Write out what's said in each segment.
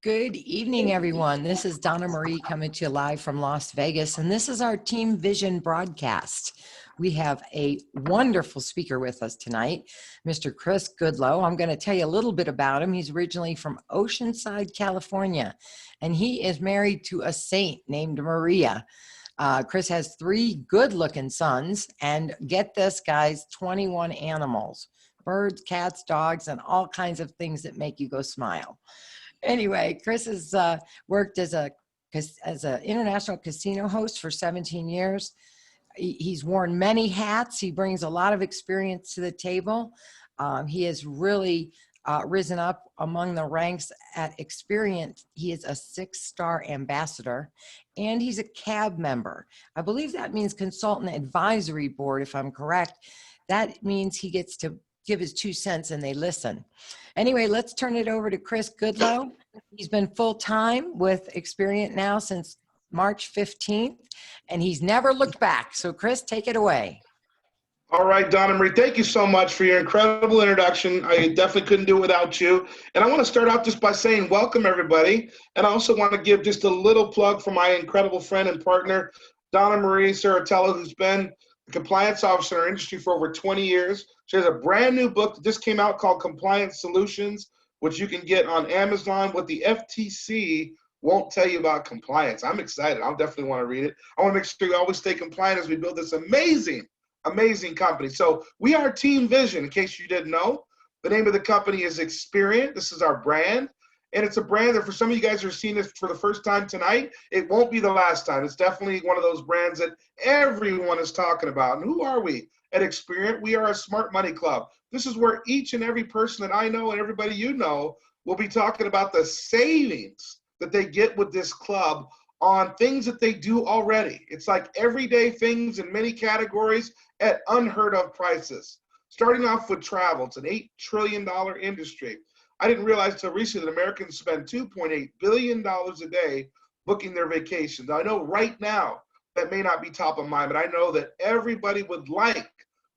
Good evening, everyone. This is Donna Marie coming to you live from Las Vegas, and this is our Team Vision broadcast. We have a wonderful speaker with us tonight, Mr. Chris Goodlow. I'm going to tell you a little bit about him. He's originally from Oceanside, California, and he is married to a saint named Maria. Chris has 3 good-looking sons, and get this, guys, 21 animals, birds, cats, dogs, and all kinds of things that make you go smile. Anyway, Chris has worked as an international casino host for 17 years. He's worn many hats. He brings a lot of experience to the table. He has really risen up among the ranks at Experian. He is a 6-star ambassador, and he's a CAB member. I believe that means Consultant Advisory Board, if I'm correct. That means he gets to give his 2 cents and they listen. Anyway, let's turn it over to Chris Goodlow. He's been full-time with Experian now since March 15th, and he's never looked back. So Chris, take it away. All right, Donna Marie, thank you so much for your incredible introduction. I definitely couldn't do it without you. And I want to start out just by saying welcome, everybody. And I also want to give just a little plug for my incredible friend and partner, Donna Marie Saratello, who's been a compliance officer in our industry for over 20 years. She has a brand new book that just came out called Compliance Solutions, which you can get on Amazon. What the FTC won't tell you about compliance. I'm excited. I'll definitely want to read it. I want to make sure we always stay compliant as we build this amazing company. So we are Team Vision, in case you didn't know. The name of the company is Experian. This is our brand. And it's a brand that for some of you guys who are seeing this for the first time tonight, it won't be the last time. It's definitely one of those brands that everyone is talking about. And who are we at Experian? We are a smart money club. This is where each and every person that I know and everybody you know will be talking about the savings that they get with this club on things that they do already. It's like everyday things in many categories at unheard of prices. Starting off with travel, it's an $8 trillion industry. I didn't realize till recently that Americans spend $2.8 billion a day booking their vacations. I know right now that may not be top of mind, but I know that everybody would like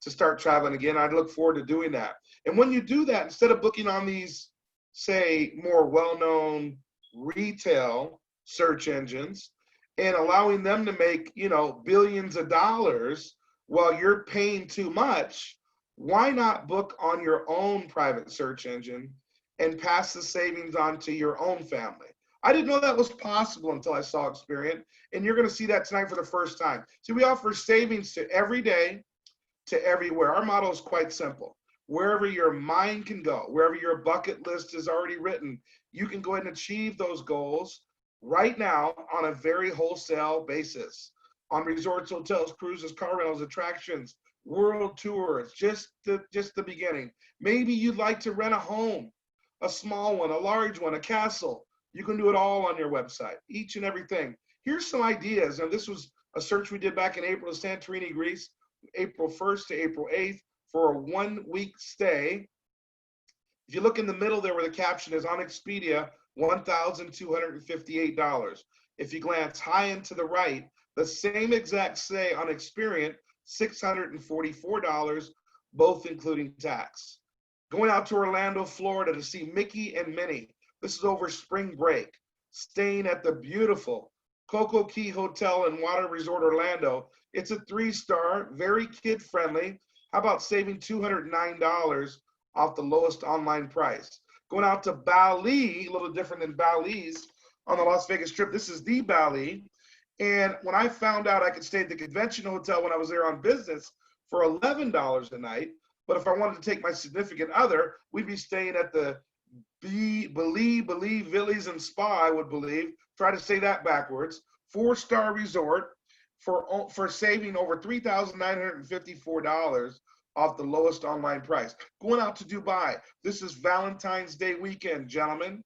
to start traveling again. I'd look forward to doing that. And when you do that, instead of booking on these, say, more well-known retail search engines and allowing them to make, billions of dollars while you're paying too much, why not book on your own private search engine and pass the savings on to your own family? I didn't know that was possible until I saw Experian, and you're going to see that tonight for the first time. See, we offer savings to every day, to everywhere. Our model is quite simple. Wherever your mind can go, wherever your bucket list is already written, you can go ahead and achieve those goals right now on a very wholesale basis. On resorts, hotels, cruises, car rentals, attractions, world tours, just the beginning. Maybe you'd like to rent a home, a small one, a large one, a castle. You can do it all on your website, each and everything. Here's some ideas. And this was a search we did back in April to Santorini, Greece, April 1st to April 8th for a 1-week stay. If you look in the middle there where the caption is on Expedia, $1,258. If you glance high and to the right, the same exact stay on Experian, $644, both including tax. Going out to Orlando, Florida to see Mickey and Minnie. This is over spring break. Staying at the beautiful Coco Key Hotel and Water Resort Orlando. It's a 3-star, very kid-friendly. How about saving $209 off the lowest online price? Going out to Bali, a little different than Bali's on the Las Vegas Strip. This is the Bali. And when I found out I could stay at the convention hotel when I was there on business for $11 a night, but if I wanted to take my significant other, we'd be staying at the Believe Villas and Spa, I would believe. Try to say that backwards. 4-star resort for saving over $3,954 off the lowest online price. Going out to Dubai. This is Valentine's Day weekend, gentlemen,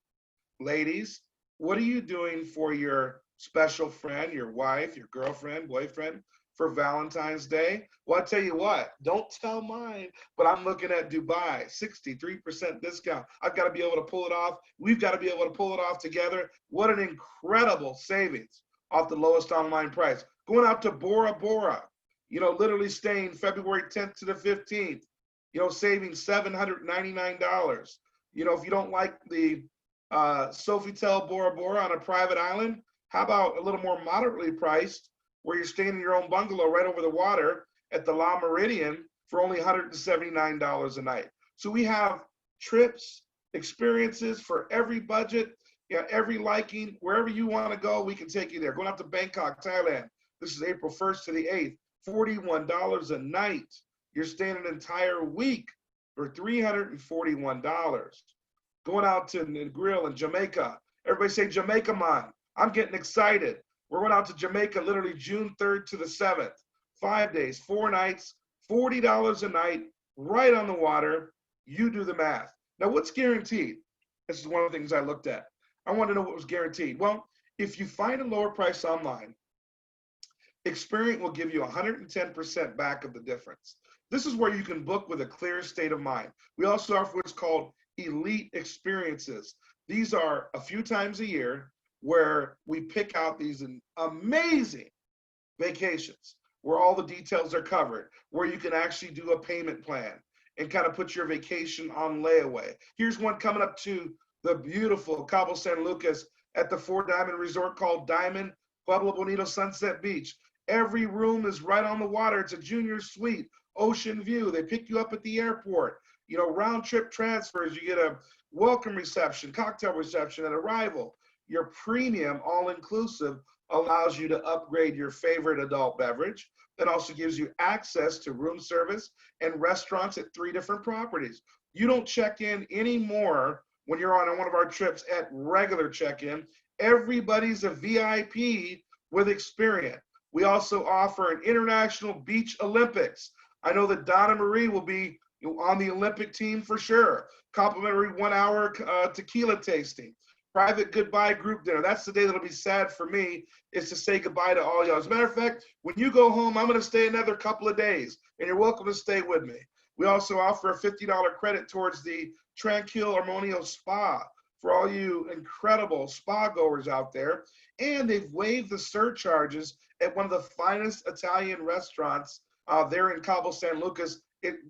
ladies. What are you doing for your special friend, your wife, your girlfriend, boyfriend for Valentine's Day? Well, I tell you what, don't tell mine, but I'm looking at Dubai, 63% discount. I've got to be able to pull it off. We've got to be able to pull it off together. What an incredible savings off the lowest online price. Going out to Bora Bora, literally staying February 10th to the 15th, saving $799. If you don't like the Sofitel Bora Bora on a private island. How about a little more moderately priced where you're staying in your own bungalow right over the water at the La Meridian for only $179 a night. So we have trips, experiences for every budget, every liking. Wherever you want to go, we can take you there. Going out to Bangkok, Thailand. This is April 1st to the 8th. $41 a night. You're staying an entire week for $341. Going out to Negril in Jamaica. Everybody say Jamaica man. I'm getting excited. We're going out to Jamaica literally June 3rd to the 7th. 5 days, 4 nights, $40 a night, right on the water. You do the math. Now, what's guaranteed? This is one of the things I looked at. I want to know what was guaranteed. Well, if you find a lower price online, Experian will give you 110% back of the difference. This is where you can book with a clear state of mind. We also offer what's called elite experiences. These are a few times a year where we pick out these amazing vacations where all the details are covered, where you can actually do a payment plan and kind of put your vacation on layaway. Here's one coming up to the beautiful Cabo San Lucas at the 4 Diamond Resort called Diamond Pueblo Bonito Sunset Beach. Every room is right on the water. It's a junior suite, ocean view. They pick you up at the airport. Round trip transfers. You get a welcome reception, cocktail reception at arrival. Your premium all-inclusive allows you to upgrade your favorite adult beverage. That also gives you access to room service and restaurants at 3 different properties. You don't check in anymore when you're on one of our trips at regular check-in. Everybody's a VIP with Experian. We also offer an International Beach Olympics. I know that Donna Marie will be on the Olympic team for sure. Complimentary 1-hour tequila tasting. Private goodbye group dinner. That's the day that'll be sad for me, is to say goodbye to all y'all. As a matter of fact, when you go home, I'm going to stay another couple of days, and you're welcome to stay with me. We also offer a $50 credit towards the Tranquil Armonio Spa for all you incredible spa goers out there. And they've waived the surcharges at one of the finest Italian restaurants there in Cabo San Lucas.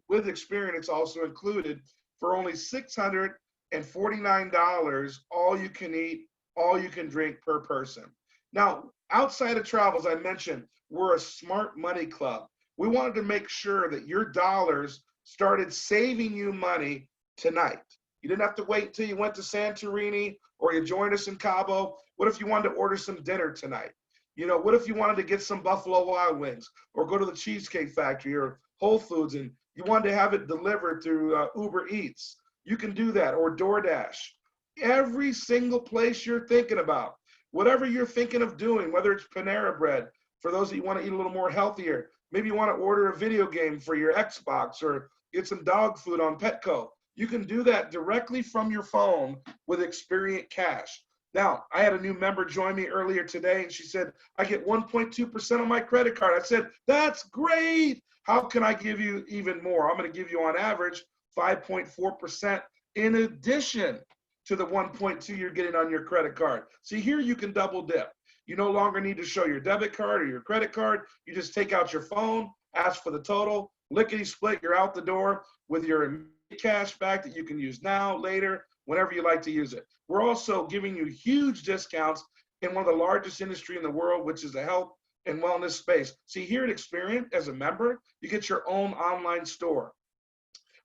With Experian, it's also included for only $649, all you can eat, all you can drink per person. Now, outside of travel, as I mentioned, we're a smart money club. We wanted to make sure that your dollars started saving you money tonight. You didn't have to wait until you went to Santorini or you joined us in Cabo. What if you wanted to order some dinner tonight? What if you wanted to get some Buffalo Wild Wings or go to the Cheesecake Factory or Whole Foods and you wanted to have it delivered through Uber Eats? You can do that, or DoorDash. Every single place you're thinking about, whatever you're thinking of doing, whether it's Panera Bread, for those that you want to eat a little more healthier, maybe you want to order a video game for your Xbox or get some dog food on Petco. You can do that directly from your phone with Experian Cash. Now, I had a new member join me earlier today, and she said, I get 1.2% on my credit card. I said, that's great. How can I give you even more? I'm going to give you on average 5.4% in addition to the 1.2 you're getting on your credit card. See, here you can double dip. You no longer need to show your debit card or your credit card. You just take out your phone, ask for the total, lickety split, you're out the door with your cash back that you can use now, later, whenever you like to use it. We're also giving you huge discounts in one of the largest industry in the world, which is the health and wellness space. See, here at Experian, as a member, you get your own online store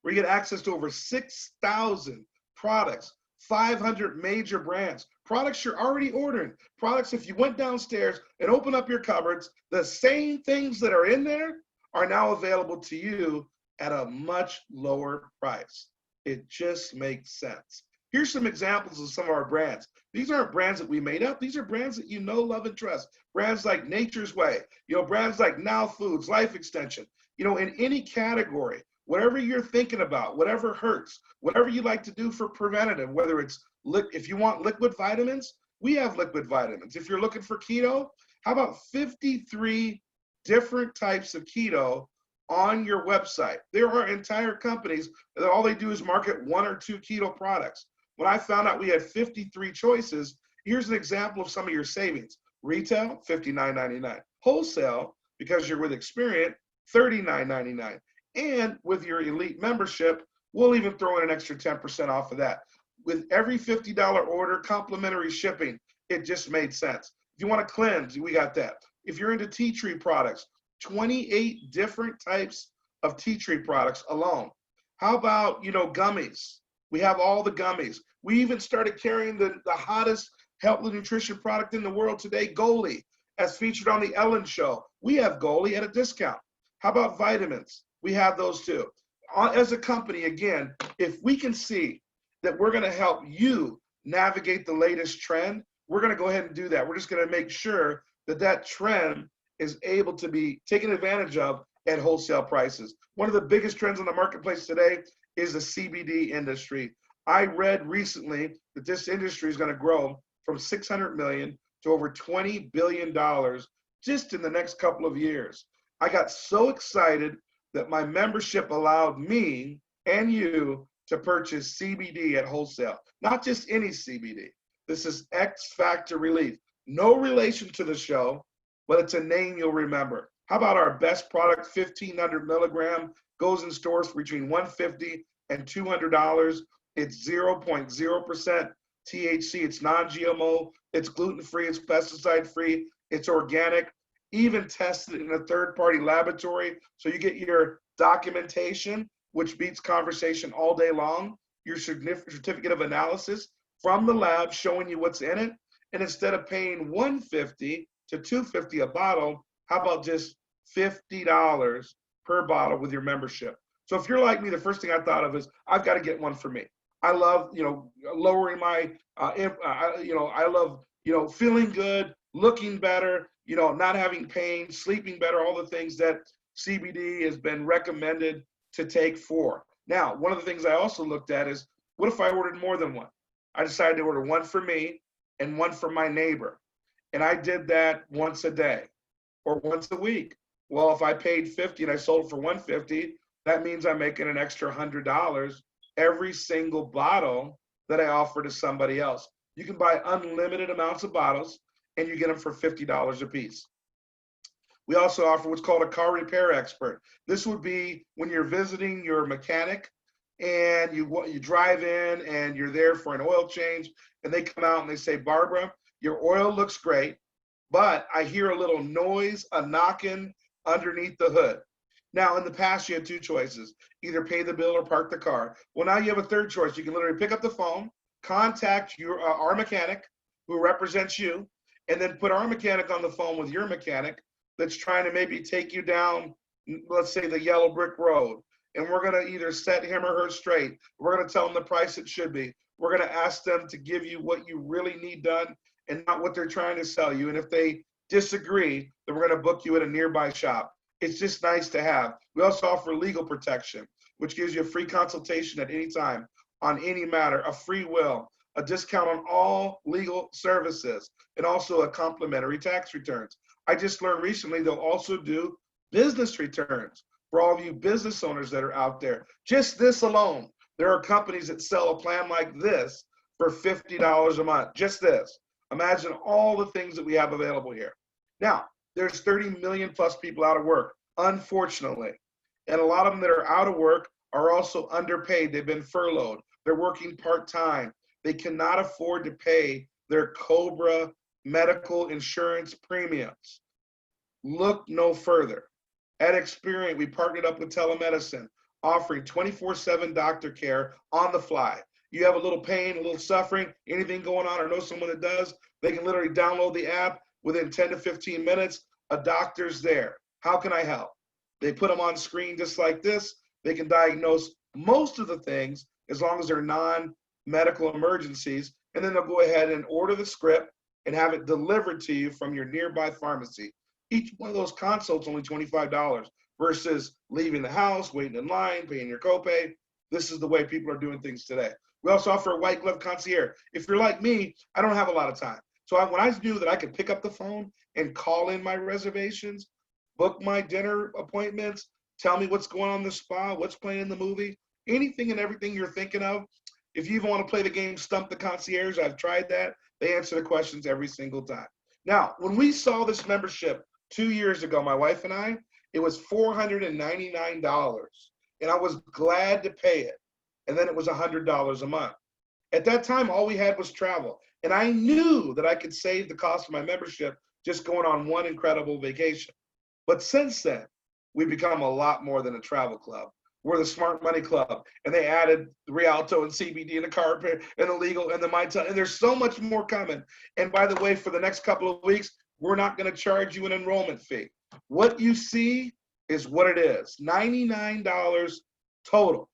where you get access to over 6,000 products, 500 major brands, products you're already ordering, products if you went downstairs and open up your cupboards, the same things that are in there are now available to you at a much lower price. It just makes sense. Here's some examples of some of our brands. These aren't brands that we made up. These are brands that you know, love, and trust. Brands like Nature's Way, brands like Now Foods, Life Extension, in any category, whatever you're thinking about, whatever hurts, whatever you like to do for preventative, whether it's, if you want liquid vitamins, we have liquid vitamins. If you're looking for keto, how about 53 different types of keto on your website? There are entire companies that all they do is market 1 or 2 keto products. When I found out we had 53 choices, here's an example of some of your savings. Retail, $59.99. Wholesale, because you're with Experian, $39.99. And with your elite membership, we'll even throw in an extra 10% off of that. with every $50 order, complimentary shipping. It just made sense. If you want to cleanse, we got that. If you're into tea tree products, 28 different types of tea tree products alone. How about, gummies? We have all the gummies. We even started carrying the hottest health and nutrition product in the world today, Goli, as featured on the Ellen Show. We have Goli at a discount. How about vitamins? We have those too. As a company, again, if we can see that we're going to help you navigate the latest trend, we're going to go ahead and do that. We're just going to make sure that that trend is able to be taken advantage of at wholesale prices. One of the biggest trends in the marketplace today is the CBD industry. I read recently that this industry is going to grow from 600 million to over $20 billion just in the next couple of years. I got so excited that my membership allowed me and you to purchase CBD at wholesale. Not just any CBD. This is X Factor Relief. No relation to the show, but it's a name you'll remember. How about our best product, 1,500 milligram, goes in stores for between $150 and $200. It's 0.0% THC. It's non-GMO. It's gluten-free. It's pesticide-free. It's organic. Even tested in a third-party laboratory. So you get your documentation, which beats conversation all day long, your certificate of analysis from the lab showing you what's in it. And instead of paying $150 to $250 a bottle, how about just $50 per bottle with your membership? So if you're like me, the first thing I thought of is I've got to get one for me. I love, lowering my, I love, feeling good, looking better, not having pain, sleeping better, all the things that CBD has been recommended to take for. Now, one of the things I also looked at is, what if I ordered more than one? I decided to order one for me and one for my neighbor. And I did that once a day or once a week. Well, if I paid $50 and I sold it for $150, that means I'm making an extra $100 every single bottle that I offer to somebody else. You can buy unlimited amounts of bottles and you get them for $50 a piece. We also offer what's called a car repair expert. This would be when you're visiting your mechanic and you drive in and you're there for an oil change and they come out and they say, Barbara, your oil looks great, but I hear a little noise, a knocking underneath the hood. Now, in the past, you had two choices, either pay the bill or park the car. Well, now you have a third choice. You can literally pick up the phone, contact our mechanic who represents you, and then put our mechanic on the phone with your mechanic that's trying to maybe take you down, let's say, the yellow brick road. And we're going to either set him or her straight. We're going to tell them the price it should be. We're going to ask them to give you what you really need done and not what they're trying to sell you. And if they disagree, then we're going to book you at a nearby shop. It's just nice to have. We also offer legal protection, which gives you a free consultation at any time on any matter, a free will, a discount on all legal services, and also a complimentary tax returns. I just learned recently they'll also do business returns for all of you business owners that are out there. Just this alone, there are companies that sell a plan like this for $50 a month, just this. Imagine all the things that we have available here. Now, there's 30 million plus people out of work, unfortunately. And a lot of them that are out of work are also underpaid. They've been furloughed. They're working part-time. They cannot afford to pay their COBRA medical insurance premiums. Look no further. At Experian, we partnered up with telemedicine, offering 24/7 doctor care on the fly. You have a little pain, a little suffering, anything going on, or know someone that does, they can literally download the app. Within 10 to 15 minutes, a doctor's there. How can I help? They put them on screen just like this. They can diagnose most of the things as long as they're non-medical emergencies, and then they'll go ahead and order the script and have it delivered to you from your nearby pharmacy. Each one of those consults only $25 versus leaving the house, waiting in line, paying your copay. This is the way people are doing things today. We also offer a white glove concierge. If you're like me, I don't have a lot of time. So when I knew that I could pick up the phone and call in my reservations, book my dinner appointments, tell me what's going on in the spa, what's playing in the movie, anything and everything you're thinking of. If you even want to play the game Stump the Concierge, I've tried that. They answer the questions every single time. Now, when we saw this membership 2 years ago, my wife and I, it was $499. And I was glad to pay it. And then it was $100 a month. At that time, all we had was travel. And I knew that I could save the cost of my membership just going on one incredible vacation. But since then, we've become a lot more than a travel club. We're the Smart Money Club, and they added the Rialto and CBD and the car repair and the legal and the Mitel, and there's so much more coming. And by the way, for the next couple of weeks, we're not going to charge you an enrollment fee. What you see is what it is, $99 total,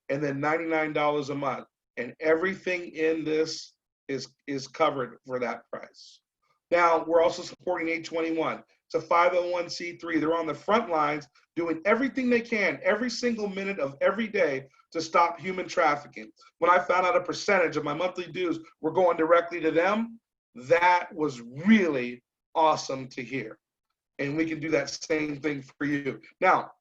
and then $99 a month, and everything in this is covered for that price. Now, we're also supporting 821. It's a 501c3. They're on the front lines doing everything they can every single minute of every day to stop human trafficking. When I found out a percentage of my monthly dues were going directly to them, that was really awesome to hear. And we can do that same thing for you. Now,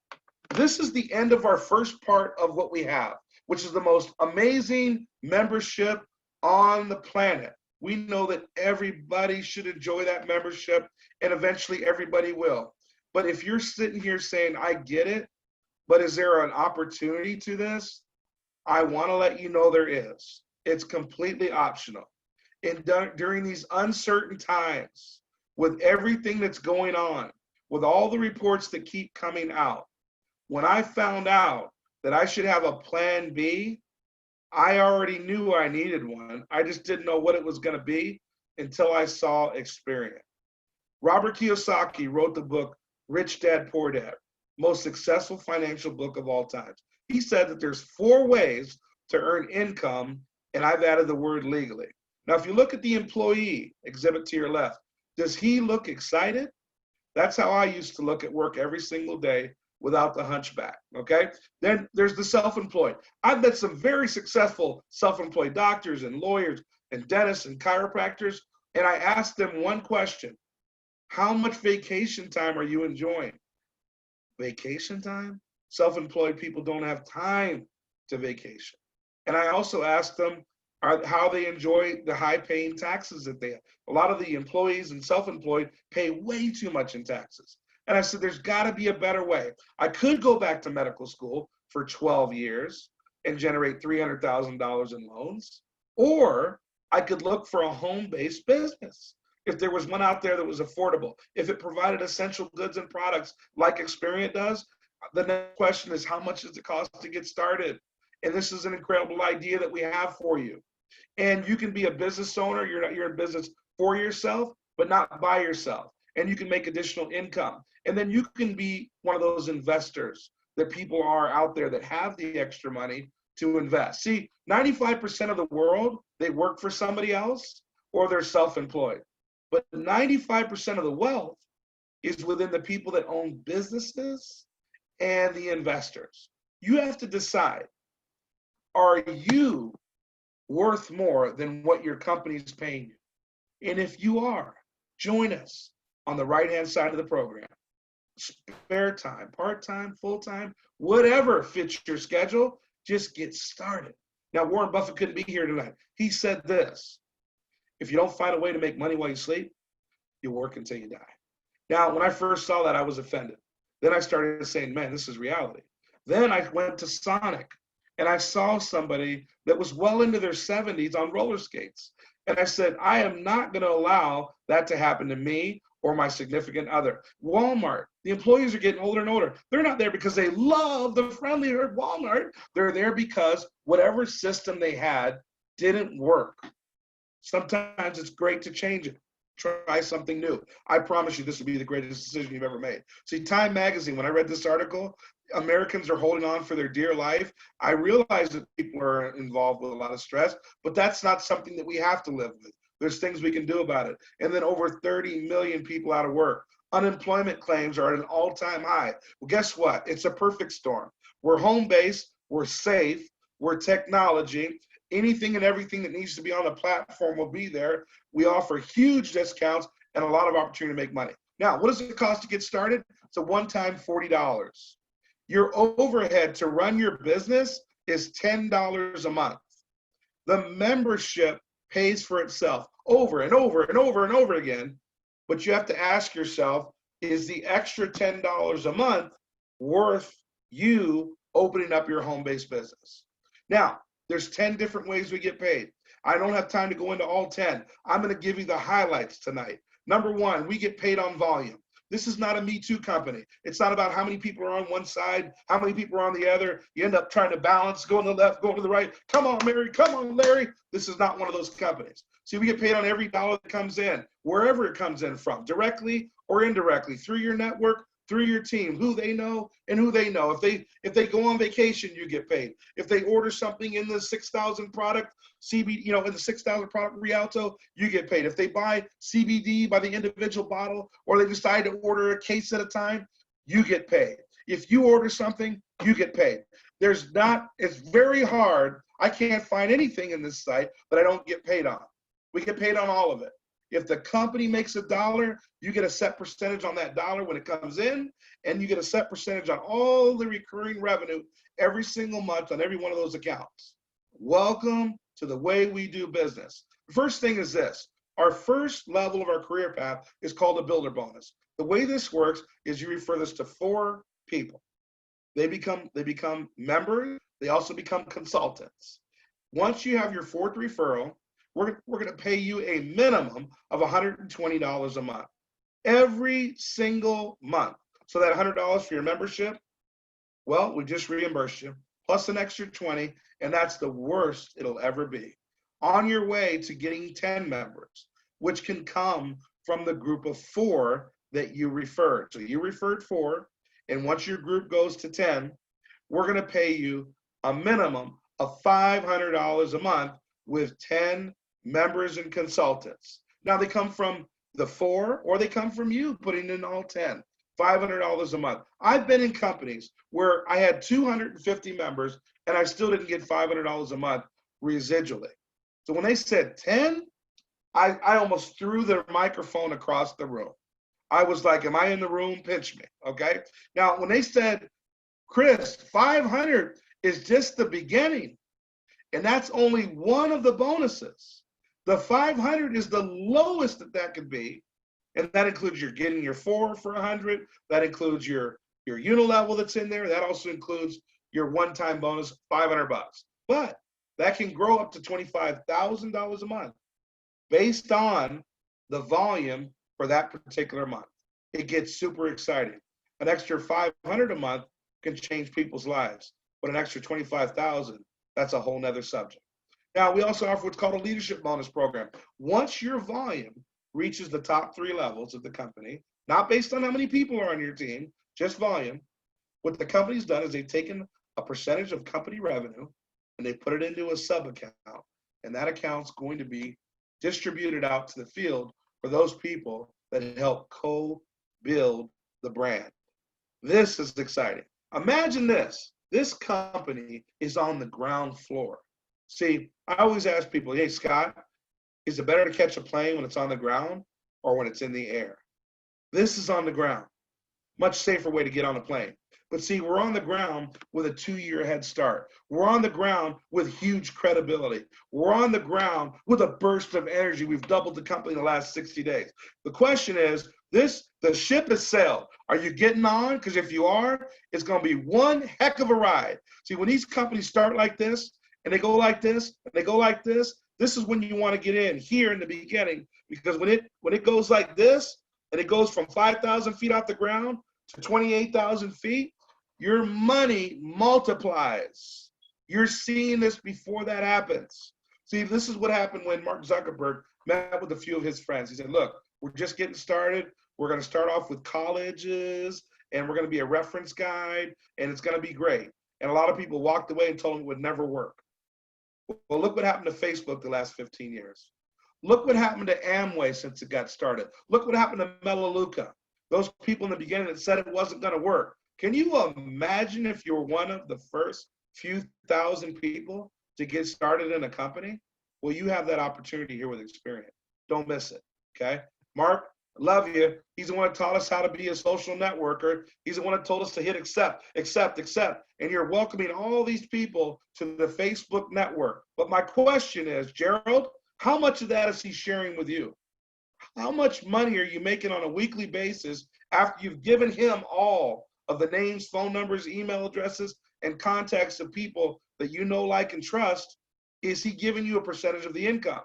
this is the end of our first part of what we have, which is the most amazing membership on the planet. We know that everybody should enjoy that membership, and eventually everybody will. But if you're sitting here saying, I get it, but is there an opportunity to this? I want to let you know there is. It's completely optional. And during these uncertain times, with everything that's going on, with all the reports that keep coming out, when I found out that I should have a plan B, I already knew I needed one. I just didn't know what it was going to be until I saw Experian. Robert Kiyosaki wrote the book, Rich Dad, Poor Dad, most successful financial book of all time. He said that there's 4 ways to earn income, and I've added the word legally. Now, if you look at the employee exhibit to your left, does he look excited? That's how I used to look at work every single day without the hunchback, okay? Then there's the self-employed. I've met some very successful self-employed doctors and lawyers and dentists and chiropractors, and I asked them one question: how much vacation time are you enjoying? Vacation time? Self-employed people don't have time to vacation. And I also asked them how they enjoy the high-paying taxes that they have. A lot of the employees and self-employed pay way too much in taxes. And I said, there's got to be a better way. I could go back to medical school for 12 years and generate $300,000 in loans, or I could look for a home-based business. If there was one out there that was affordable, if it provided essential goods and products like Experian does, the next question is, how much does it cost to get started? And this is an incredible idea that we have for you. And you can be a business owner. You're in business for yourself, but not by yourself. And you can make additional income. And then you can be one of those investors that people are out there that have the extra money to invest. See, 95% of the world, they work for somebody else or they're self-employed. But 95% of the wealth is within the people that own businesses and the investors. You have to decide, are you worth more than what your company is paying you? And if you are, join us on the right-hand side of the program. Spare time, part-time, full-time, whatever fits your schedule, just get started. Now, Warren Buffett couldn't be here tonight. He said this: if you don't find a way to make money while you sleep, you work until you die. Now, when I first saw that, I was offended. Then I started saying, man, this is reality. Then I went to Sonic, and I saw somebody that was well into their 70s on roller skates. And I said, I am not going to allow that to happen to me or my significant other. Walmart, the employees are getting older and older. They're not there because they love the friendly Walmart. They're there because whatever system they had didn't work. Sometimes it's great to change it. Try something new. I promise you this will be the greatest decision you've ever made. See, Time Magazine, when I read this article, Americans are holding on for their dear life. I realize that people are involved with a lot of stress, but that's not something that we have to live with. There's things we can do about it. And then over 30 million people out of work. Unemployment claims are at an all-time high. Well, guess what? It's a perfect storm. We're home-based, we're safe, we're technology. Anything and everything that needs to be on the platform will be there. We offer huge discounts and a lot of opportunity to make money. Now, what does it cost to get started? It's a one-time $40. Your overhead to run your business is $10 a month. The membership pays for itself over and over and over and over again, but you have to ask yourself, is the extra $10 a month worth you opening up your home-based business? Now, There's 10 different ways we get paid. I don't have time to go into all 10. I'm going to give you the highlights tonight. Number one, we get paid on volume. This is not a Me Too company. It's not about how many people are on one side, how many people are on the other. You end up trying to balance, going to the left, going to the right. Come on, Mary. Come on, Larry. This is not one of those companies. See, we get paid on every dollar that comes in, wherever it comes in from, directly or indirectly, through your network, through your team, who they know and who they know. If they go on vacation, you get paid. If they order something in the 6,000 product CBD, in the 6,000 product Rialto, you get paid. If they buy CBD by the individual bottle, or they decide to order a case at a time, you get paid. If you order something, you get paid. It's very hard. I can't find anything in this site that I don't get paid on. We get paid on all of it. If the company makes $1, you get a set percentage on that dollar when it comes in, and you get a set percentage on all the recurring revenue every single month on every one of those accounts. Welcome to the way we do business. The first thing is this. Our first level of our career path is called a builder bonus. The way this works is you refer this to 4 people. They become members. They also become consultants. Once you have your 4th referral, we're going to pay you a minimum of $120 a month, every single month. So that $100 for your membership, well, we just reimburse you, plus an extra 20, and that's the worst it'll ever be. On your way to getting 10 members, which can come from the group of 4 that you referred. So you referred 4, and once your group goes to 10, we're going to pay you a minimum of $500 a month with 10 members and consultants. Now they come from the 4, or they come from you putting in all 10, $500 a month. I've been in companies where I had 250 members and I still didn't get $500 a month residually. So when they said 10, I almost threw the microphone across the room. I was like, am I in the room? Pinch me, okay? Now, when they said, Chris, 500 is just the beginning, and that's only one of the bonuses. The 500 is the lowest that could be, and that includes your getting your 4 for 100. That includes your unilevel that's in there. That also includes your one-time bonus, $500. But that can grow up to $25,000 a month based on the volume for that particular month. It gets super exciting. An extra 500 a month can change people's lives, but an extra 25,000, that's a whole nother subject. Now, we also offer what's called a leadership bonus program. Once your volume reaches the top 3 levels of the company, not based on how many people are on your team, just volume, what the company's done is they've taken a percentage of company revenue and they put it into a sub account, and that account's going to be distributed out to the field for those people that help co-build the brand. This is exciting. Imagine this. This company is on the ground floor. See, I always ask people, hey, Scott, is it better to catch a plane when it's on the ground or when it's in the air? This is on the ground. Much safer way to get on a plane. But see, we're on the ground with a 2-year head start. We're on the ground with huge credibility. We're on the ground with a burst of energy. We've doubled the company in the last 60 days. The question is, the ship has sailed. Are you getting on? Because if you are, it's going to be one heck of a ride. See, when these companies start like this, and they go like this, and they go like this is when you want to get in here in the beginning, because when it goes like this, and it goes from 5,000 feet off the ground to 28,000 feet, your money multiplies. You're seeing this before that happens. See, this is what happened when Mark Zuckerberg met with a few of his friends. He said, look, we're just getting started. We're going to start off with colleges, and we're going to be a reference guide, and it's going to be great. And a lot of people walked away and told him it would never work. Well, look what happened to Facebook the last 15 years. Look what happened to Amway since it got started. Look what happened to Melaleuca. Those people in the beginning that said it wasn't going to work. Can you imagine if you're one of the first few thousand people to get started in a company? Well, you have that opportunity here with Experian. Don't miss it, okay? Mark, I love you. He's the one that taught us how to be a social networker. He's the one that told us to hit accept, accept, accept. And you're welcoming all these people to the Facebook network. But my question is, Gerald, how much of that is he sharing with you? How much money are you making on a weekly basis after you've given him all of the names, phone numbers, email addresses, and contacts of people that you know, like, and trust, is he giving you a percentage of the income?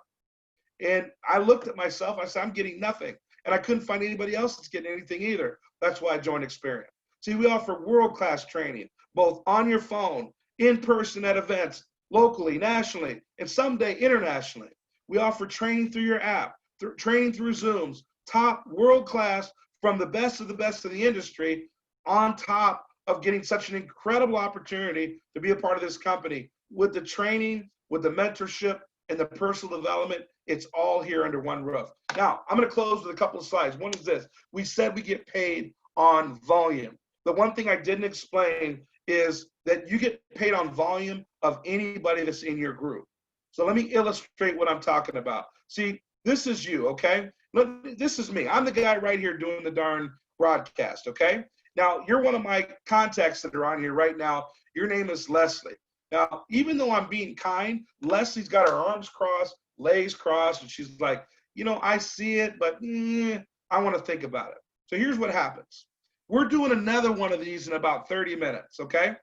And I looked at myself, I said, I'm getting nothing. And I couldn't find anybody else that's getting anything either. That's why I joined Experian. See, we offer world-class training, both on your phone, in person at events, locally, nationally, and someday internationally. We offer training through your app, training through Zooms, top world-class from the best of the industry, on top of getting such an incredible opportunity to be a part of this company with the training, with the mentorship, and the personal development. It's all here under one roof. Now, I'm going to close with a couple of slides. One is this. We said we get paid on volume. The one thing I didn't explain is that you get paid on volume of anybody that's in your group. So let me illustrate what I'm talking about. See, this is you, okay? Look, this is me. I'm the guy right here doing the darn broadcast, okay? Now, you're one of my contacts that are on here right now. Your name is Leslie. Now, even though I'm being kind, Leslie's got her arms crossed, legs crossed, and she's like, you know, I see it, but I want to think about it. So here's what happens. We're doing another one of these in about 30 minutes, okay?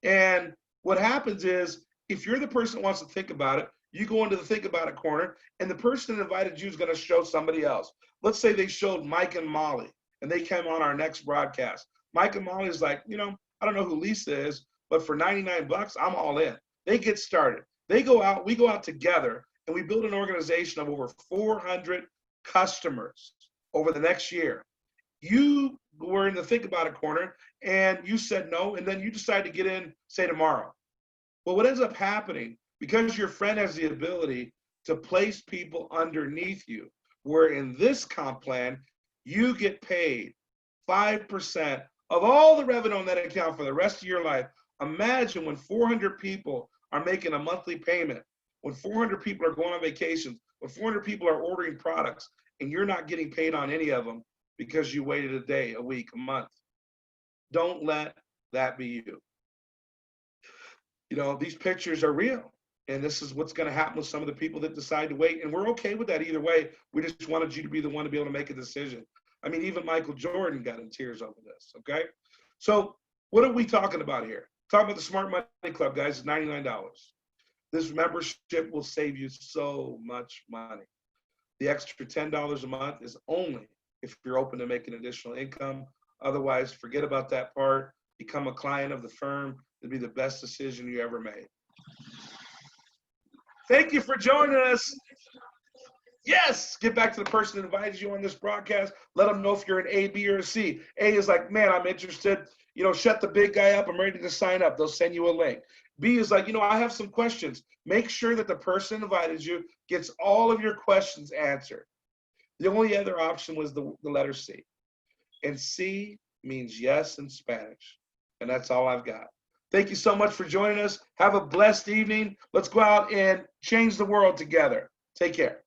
And what happens is, if you're the person that wants to think about it, you go into the think about it corner, and the person that invited you is going to show somebody else. Let's say they showed Mike and Molly, and they came on our next broadcast. Mike and Molly is like, you know, I don't know who Lisa is, but for 99 bucks, I'm all in. They get started. They go out, we go out together, and we build an organization of over 400 customers over the next year. You were in the think about it corner, and you said no, and then you decide to get in, say, tomorrow. Well, what ends up happening, because your friend has the ability to place people underneath you, where in this comp plan, you get paid 5% of all the revenue on that account for the rest of your life. Imagine when 400 people are making a monthly payment, when 400 people are going on vacations, when 400 people are ordering products, and you're not getting paid on any of them because you waited a day, a week, a month. Don't let that be you. You know, these pictures are real, and this is what's going to happen with some of the people that decide to wait, and we're okay with that either way. We just wanted you to be the one to be able to make a decision. I mean, even Michael Jordan got in tears over this, okay? So what are we talking about here? Talking about the Smart Money Club, guys, is $99. This membership will save you so much money. The extra $10 a month is only if you're open to making additional income. Otherwise, forget about that part. Become a client of the firm. It'll be the best decision you ever made. Thank you for joining us. Yes, get back to the person that invited you on this broadcast. Let them know if you're an A, B, or a C. A is like, man, I'm interested. You know, shut the big guy up. I'm ready to sign up. They'll send you a link. B is like, you know, I have some questions. Make sure that the person that invited you gets all of your questions answered. The only other option was the letter C. And C means yes in Spanish. And that's all I've got. Thank you so much for joining us. Have a blessed evening. Let's go out and change the world together. Take care.